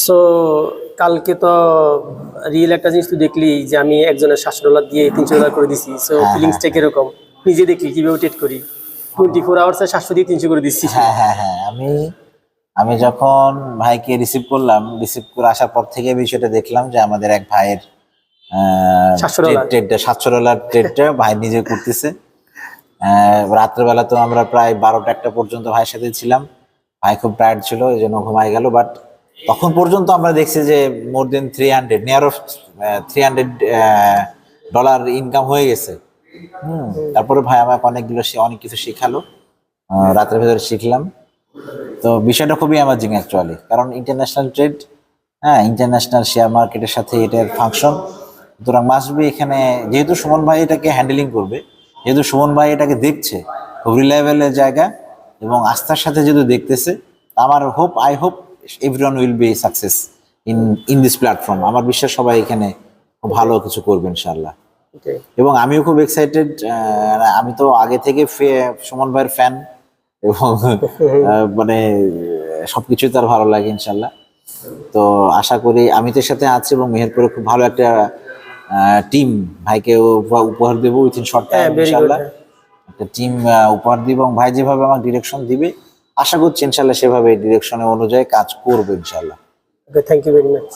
So কালকে তো real একটা জিনিস তুই দেখলি যে আমি একজনের $700 দিয়ে $300 করে দিছি। সো হ্যাঁ, ফিলিংসটা কিরকম নিজে দেখলি কিভাবে টেট করি 24 আওয়ার্সে 700 দিয়ে 300 করে দিচ্ছি। হ্যাঁ হ্যাঁ হ্যাঁ আমি আমি যখন ভাইকে রিসিভ করলাম, রিসিভ করে আসার পর থেকে বিষয়টা দেখলাম যে আমাদের এক ভাইয়ের $700 ট্রেডটা $700 ট্রেডটা ভাই নিজে করতেছে। রাত্রেবেলা তো আমরা প্রায় 12টা-1টা পর্যন্ত ভাইয়ের সাথে ছিলাম। ভাই খুব টায়ার্ড ছিল, এই জন্য ঘুমাই গেল। বাট তখন পর্যন্ত আমরা দেখছি যে মোর দেন 300 নিয়ার অফ $300 ইনকাম হয়ে গেছে। তারপরে ভাই আমাকে অনেক কিছু শেখালো, রাতের ভেতরে শিখলাম। তো বিষয়টা খুবই অ্যামাজিং অ্যাকচুয়ালি, কারণ ইন্টারন্যাশনাল ট্রেড, হ্যাঁ, ইন্টারন্যাশনাল শেয়ার মার্কেটের সাথে এটার ফাংশন। সুতরাং মাস্ট বি এখানে, যেহেতু সুমন ভাই এটাকে হ্যান্ডেলিং করবে, যেহেতু সুমন ভাই এটাকে দেখছে খুব রিলায়েবলের জায়গা এবং আস্থার সাথে যেহেতু দেখতেছে, আমার I hope everyone will be success in this platform. আমার বিশ্বাস সবাই এখানে খুব ভালো কিছু করবে ইনশাল্লাহ। এবং আমিও খুব এক্সাইটেড। আমি তো আগে থেকে সুমন ভাইয়ের ফ্যান এবং মানে সবকিছুই তার ভালো লাগে ইনশাল্লাহ। তো আশা করি আমি তো সাথে আছি এবং মেহেরপুরে খুব ভালো একটা টিম ভাইকে উপহার দেবো উইথিন শর্ট টাইম ইনশাল্লাহ। একটা টিম উপহার দিব এবং ভাই যেভাবে আমার ডিরেকশন দিবে আশা করছি ইনশাল্লাহ সেভাবে ডিরেকশনের অনুযায়ী কাজ করবো ইনশাল্লাহ। Thank you very much.